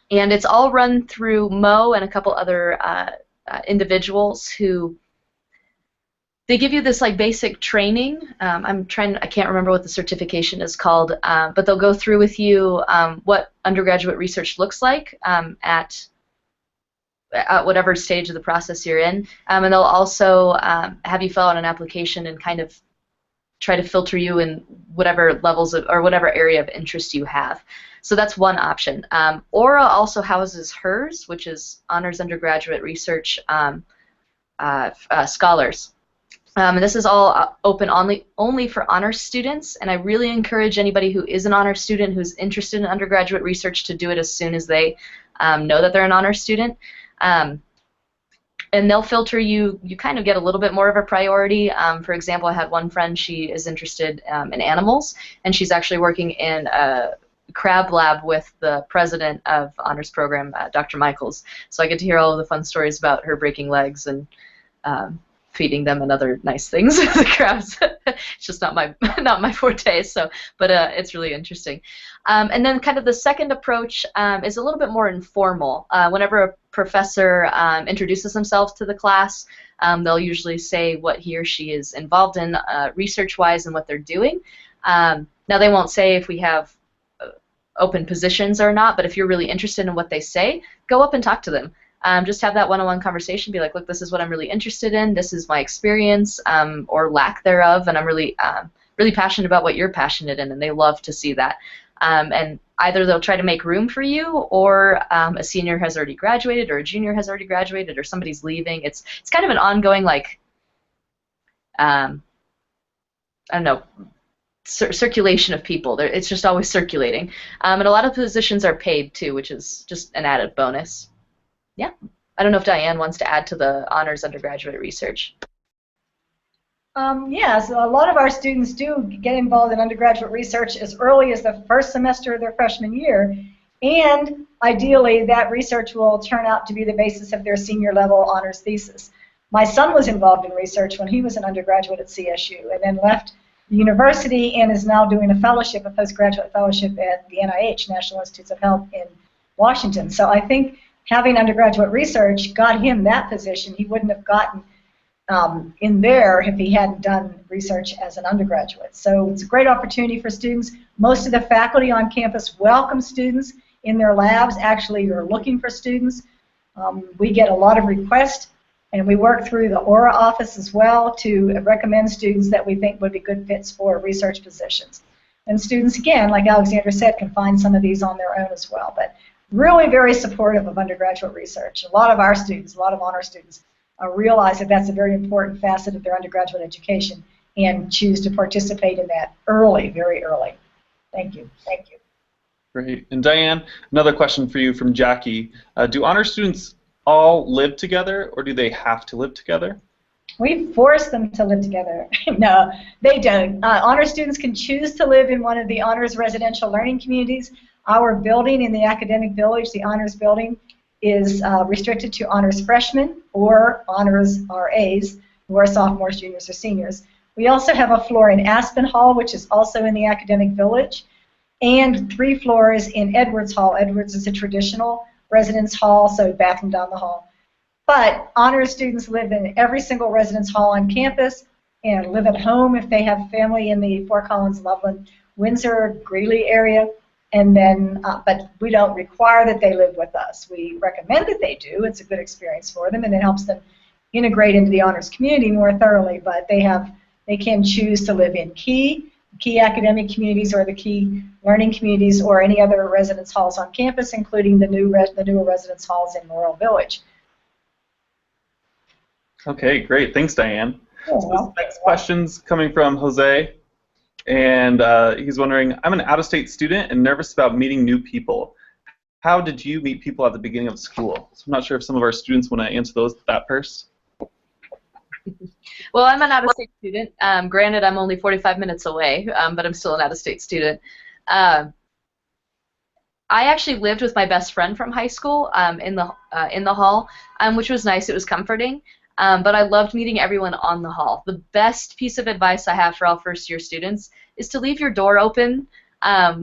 it's all run through Mo and a couple other individuals who they give you this like basic training. I can't remember what the certification is called, but they'll go through with you what undergraduate research looks like at whatever stage of the process you're in, and they'll also have you fill out an application and kind of try to filter you in whatever levels of, or whatever area of interest you have. So that's one option. Aura also houses HERS, which is Honors Undergraduate Research Scholars. And this is all open only for honors students, and I really encourage anybody who is an honors student who's interested in undergraduate research to do it as soon as they know that they're an honors student. And they'll filter you. You kind of get a little bit more of a priority. For example, I had one friend, she is interested in animals, and she's actually working in a crab lab with the president of the honors program, Dr. Michaels. So I get to hear all of the fun stories about her breaking legs and feeding them and other nice things. The crabs, it's just not my forte. So, but it's really interesting. And then kind of the second approach is a little bit more informal. Whenever a professor introduces themselves to the class, they'll usually say what he or she is involved in research-wise and what they're doing. Now they won't say if we have open positions or not, but if you're really interested in what they say, go up and talk to them. Just have that one-on-one conversation. Be like, look, this is what I'm really interested in. This is my experience or lack thereof, and I'm really passionate about what you're passionate in, and they love to see that. And either they'll try to make room for you, or a senior has already graduated, or a junior has already graduated, or somebody's leaving. It's kind of an ongoing, like, I don't know, circulation of people. It's just always circulating. And a lot of positions are paid too, which is just an added bonus. Yeah. I don't know if Diane wants to add to the honors undergraduate research. Yeah, so a lot of our students do get involved in undergraduate research as early as the first semester of their freshman year, and ideally that research will turn out to be the basis of their senior level honors thesis. My son was involved in research when he was an undergraduate at CSU and then left the university and is now doing a fellowship, a postgraduate fellowship at the NIH, National Institutes of Health in Washington. So I think having undergraduate research got him that position. He wouldn't have gotten in there if he hadn't done research as an undergraduate. So it's a great opportunity for students. Most of the faculty on campus welcome students in their labs. Actually, you're looking for students. We get a lot of requests, and we work through the Aura office as well to recommend students that we think would be good fits for research positions. And students, again, like Alexandra said, can find some of these on their own as well. But really very supportive of undergraduate research. A lot of our students, a lot of honor students, realize that that's a very important facet of their undergraduate education and choose to participate in that early, very early. Thank you. Thank you. Great. And Diane, another question for you from Jackie. Do honor students all live together, or do they have to live together? We force them to live together. No, they don't. Honor students can choose to live in one of the honors residential learning communities. Our building in the academic village, the honors building, is restricted to honors freshmen or honors RAs, who are sophomores, juniors, or seniors. We also have a floor in Aspen Hall, which is also in the academic village, and 3 floors in Edwards Hall. Edwards is a traditional residence hall, so bathroom down the hall. But honors students live in every single residence hall on campus and live at home if they have family in the Fort Collins, Loveland, Windsor, Greeley area. And then, but we don't require that they live with us. We recommend that they do. It's a good experience for them, and it helps them integrate into the honors community more thoroughly. But they can choose to live in key academic communities or the key learning communities or any other residence halls on campus, including the newer residence halls in Laurel Village. Okay, great. Thanks, Diane. Oh, So well, this next question's coming from Jose. And he's wondering, I'm an out-of-state student and nervous about meeting new people. How did you meet people at the beginning of school? So I'm not sure if some of our students want to answer that first. Well, I'm an out-of-state student. Granted, I'm only 45 minutes away, but I'm still an out-of-state student. I actually lived with my best friend from high school in the hall, which was nice. It was comforting. But I loved meeting everyone on the hall. The best piece of advice I have for all first-year students is to leave your door open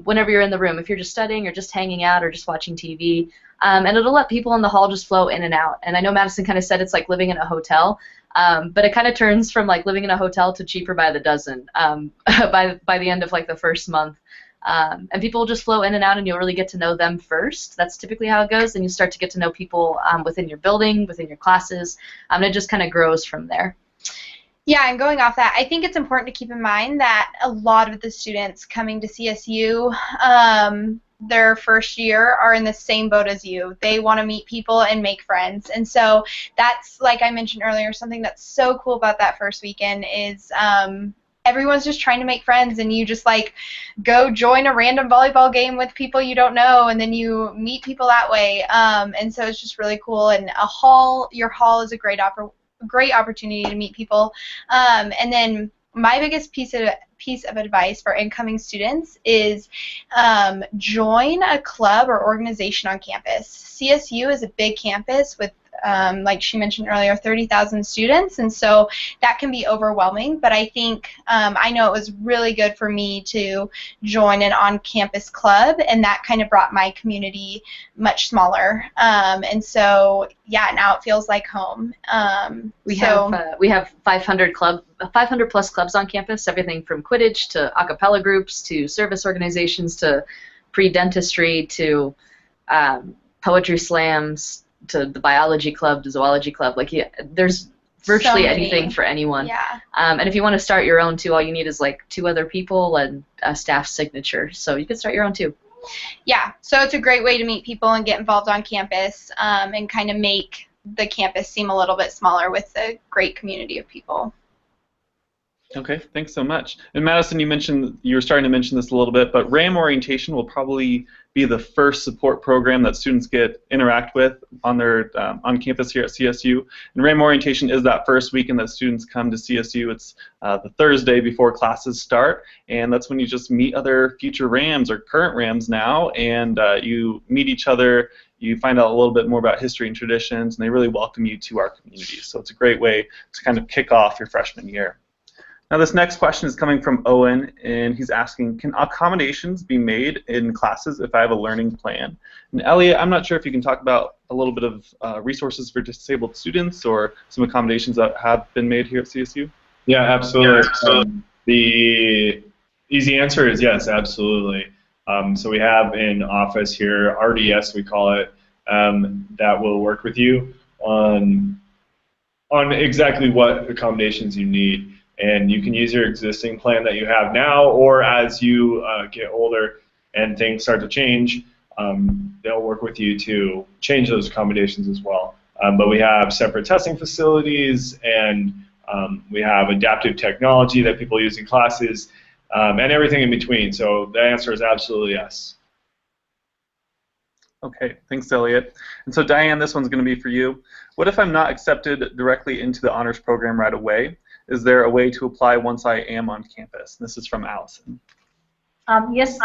whenever you're in the room, if you're just studying or just hanging out or just watching TV, and it'll let people in the hall just flow in and out. And I know Madison kind of said it's like living in a hotel, but it kind of turns from like living in a hotel to cheaper by the dozen by the end of like the first month. And people will just flow in and out, and you'll really get to know them first. That's typically how it goes. Then you start to get to know people within your building, within your classes, and it just kind of grows from there. Yeah, and going off that, I think it's important to keep in mind that a lot of the students coming to CSU their first year are in the same boat as you. They want to meet people and make friends. And so that's, like I mentioned earlier, something that's so cool about that first weekend is everyone's just trying to make friends, and you just like go join a random volleyball game with people you don't know, and then you meet people that way. And so it's just really cool. And your hall is a great opportunity to meet people. And then my biggest piece of advice for incoming students is join a club or organization on campus. CSU is a big campus with like she mentioned earlier, 30,000 students, and so that can be overwhelming, but I think I know it was really good for me to join an on-campus club, and that kind of brought my community much smaller, and so yeah, now it feels like home. We have 500 plus clubs on campus, everything from Quidditch to a cappella groups to service organizations to pre-dentistry to poetry slams to the biology club, to zoology club. Like, yeah, there's virtually anything for anyone. Yeah. And if you want to start your own too, all you need is like 2 other people and a staff signature. So you can start your own too. Yeah. So it's a great way to meet people and get involved on campus and kind of make the campus seem a little bit smaller with a great community of people. Okay, thanks so much. And Madison, you were starting to mention this a little bit, but RAM orientation will probably be the first support program that students interact with on campus here at CSU. And RAM orientation is that first weekend that students come to CSU. It's the Thursday before classes start, and that's when you just meet other future RAMs or current RAMs now, and you meet each other. You find out a little bit more about history and traditions, and they really welcome you to our community. So it's a great way to kind of kick off your freshman year. Now this next question is coming from Owen, and he's asking, can accommodations be made in classes if I have a learning plan? And Elliot, I'm not sure if you can talk about a little bit of resources for disabled students or some accommodations that have been made here at CSU? Yeah, absolutely. The easy answer is yes, absolutely. So we have an office here, RDS we call it, that will work with you on exactly what accommodations you need. And you can use your existing plan that you have now, or as you get older and things start to change, they'll work with you to change those accommodations as well. But we have separate testing facilities, and we have adaptive technology that people use in classes, and everything in between. So the answer is absolutely yes. Okay, thanks, Elliot. And so Diane, this one's going to be for you. What if I'm not accepted directly into the honors program right away? Is there a way to apply once I am on campus? This is from Allison. Yes.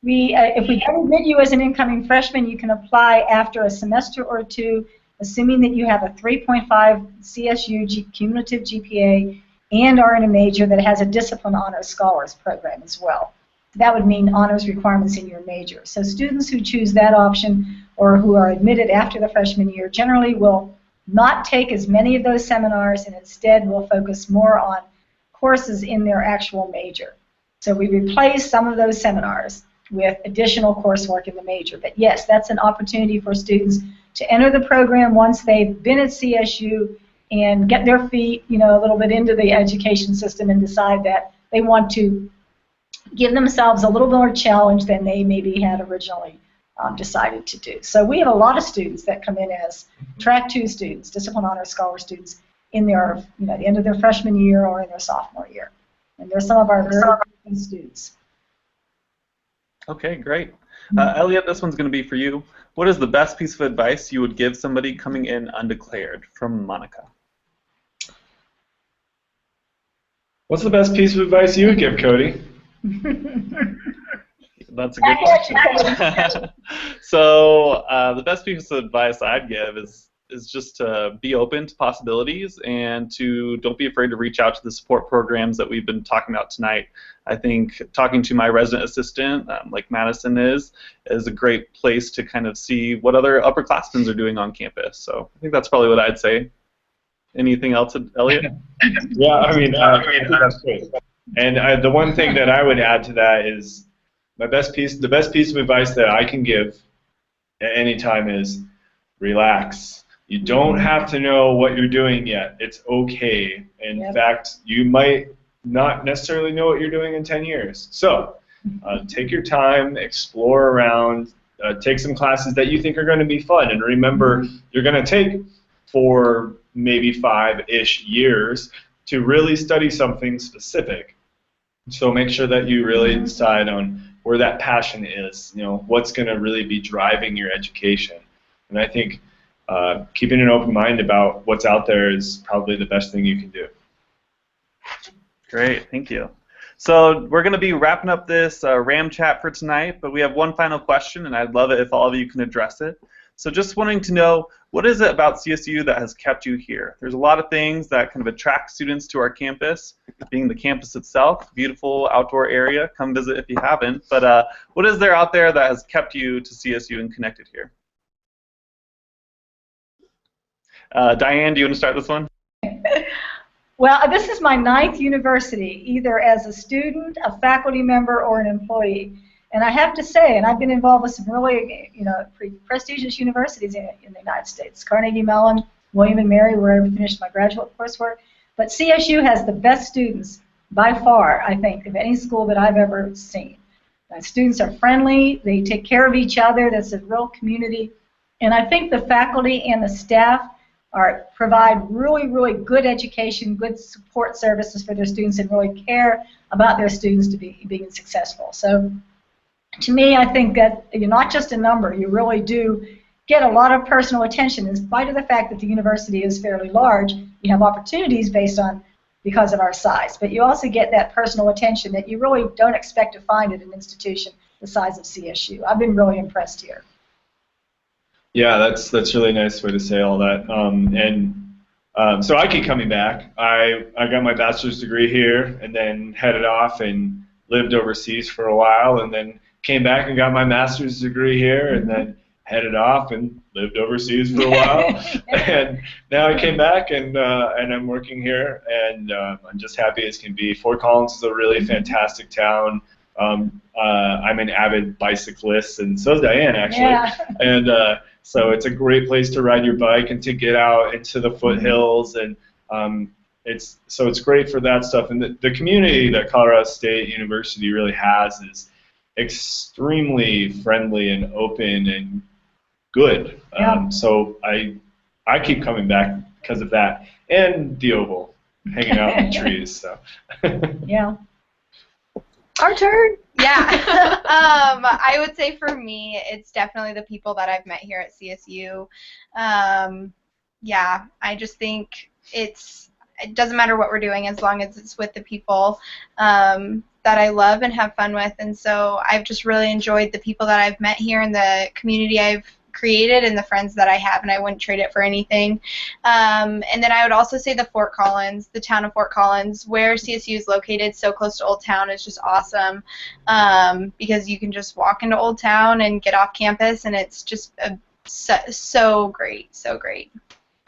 If we don't admit you as an incoming freshman, you can apply after a semester or two, assuming that you have a 3.5 CSU cumulative GPA and are in a major that has a discipline honors scholars program as well. That would mean honors requirements in your major. So students who choose that option or who are admitted after the freshman year generally will not take as many of those seminars and instead will focus more on courses in their actual major. So we replace some of those seminars with additional coursework in the major. But yes, that's an opportunity for students to enter the program once they've been at CSU and get their feet, a little bit into the education system and decide that they want to give themselves a little more challenge than they maybe had originally decided to do. So we have a lot of students that come in as Track 2 students, Discipline Honors Scholar students, in their, the end of their freshman year or in their sophomore year. And they're some of our very good students. Okay, great. Elliot, this one's going to be for you. What is the best piece of advice you would give somebody coming in undeclared? From Monica. What's the best piece of advice you would give, Cody? That's a good question. So the best piece of advice I'd give is just to be open to possibilities and to don't be afraid to reach out to the support programs that we've been talking about tonight. I think talking to my resident assistant, like Madison is a great place to kind of see what other upperclassmen are doing on campus. So I think that's probably what I'd say. Anything else, Elliot? Yeah, I mean that's great. And the one thing that I would add to that is the best piece of advice that I can give at any time is relax. You don't have to know what you're doing yet. It's okay. In fact, you might not necessarily know what you're doing in 10 years. So take your time, explore around, take some classes that you think are going to be fun. And remember, you're going to take 4, maybe 5-ish years to really study something specific. So make sure that you really decide on where that passion is, what's going to really be driving your education. And I think keeping an open mind about what's out there is probably the best thing you can do. Great, thank you. So we're going to be wrapping up this RamChat for tonight, but we have one final question, and I'd love it if all of you can address it. So just wanting to know, what is it about CSU that has kept you here? There's a lot of things that kind of attract students to our campus, being the campus itself, beautiful outdoor area. Come visit if you haven't. But what is there out there that has kept you to CSU and connected here? Diane, do you want to start this one? Well, this is my 9th university, either as a student, a faculty member, or an employee. And I have to say, and I've been involved with some really, pretty prestigious universities in the United States, Carnegie Mellon, William & Mary, where I finished my graduate coursework. But CSU has the best students, by far, I think, of any school that I've ever seen. Students are friendly, they take care of each other, there's a real community. And I think the faculty and the staff provide really, really good education, good support services for their students, and really care about their students to be being successful. So to me, I think that you're not just a number. You really do get a lot of personal attention. In spite of the fact that the university is fairly large, you have opportunities because of our size. But you also get that personal attention that you really don't expect to find at an institution the size of CSU. I've been really impressed here. Yeah, that's a really nice way to say all that. So I keep coming back. I got my bachelor's degree here, and then headed off and lived overseas for a while, and then came back and got my master's degree here, and then headed off and lived overseas for a while. And now I came back, and I'm working here, and I'm just happy as can be. Fort Collins is a really fantastic town. I'm an avid bicyclist, and so is Diane, actually. Yeah. And so it's a great place to ride your bike and to get out into the foothills, and it's great for that stuff. And the community that Colorado State University really has is extremely friendly and open and good. Yeah. So I keep coming back because of that, and the Oval, hanging out in the trees. So. Yeah. Our turn. Yeah. I would say for me, it's definitely the people that I've met here at CSU. Yeah, I just think it doesn't matter what we're doing as long as it's with the people that I love and have fun with. And so I've just really enjoyed the people that I've met here and the community I've created and the friends that I have, and I wouldn't trade it for anything. And then I would also say the town of Fort Collins, where CSU is located so close to Old Town, is just awesome, because you can just walk into Old Town and get off campus, and it's just so great, so great.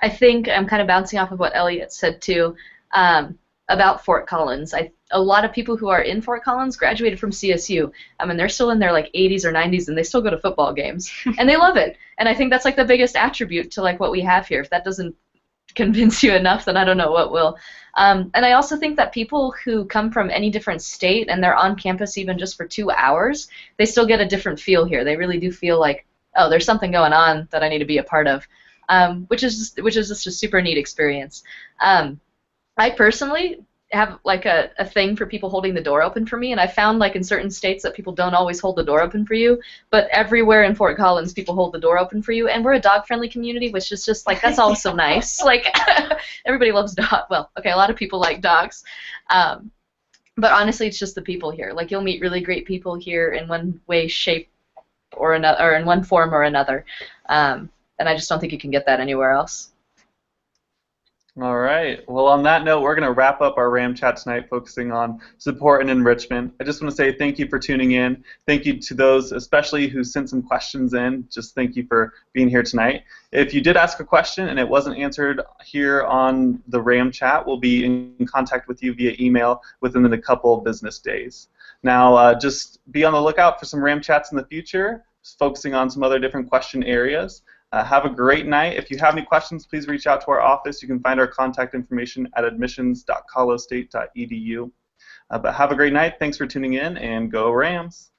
I think I'm kind of bouncing off of what Elliot said too, about Fort Collins. A lot of people who are in Fort Collins graduated from CSU. I mean, they're still in their like 80s or 90s, and they still go to football games, and they love it. And I think that's like the biggest attribute to like what we have here. If that doesn't convince you enough, then I don't know what will. And I also think that people who come from any different state and they're on campus even just for 2 hours, they still get a different feel here. They really do feel like, oh, there's something going on that I need to be a part of, which is just a super neat experience. I personally have like a thing for people holding the door open for me, and I found like in certain states that people don't always hold the door open for you, but everywhere in Fort Collins people hold the door open for you, and we're a dog-friendly community, which is just like, that's also nice. Like, everybody loves dogs. Well, okay, a lot of people like dogs, but honestly it's just the people here. Like, you'll meet really great people here in one way, shape, or another, or in one form or another, and I just don't think you can get that anywhere else. All right. Well, on that note, we're going to wrap up our RamChat tonight, focusing on support and enrichment. I just want to say thank you for tuning in. Thank you to those, especially who sent some questions in. Just thank you for being here tonight. If you did ask a question and it wasn't answered here on the RamChat, we'll be in contact with you via email within a couple of business days. Now, just be on the lookout for some RamChats in the future, focusing on some other different question areas. Have a great night. If you have any questions, please reach out to our office. You can find our contact information at admissions.colostate.edu. But have a great night. Thanks for tuning in, and go Rams.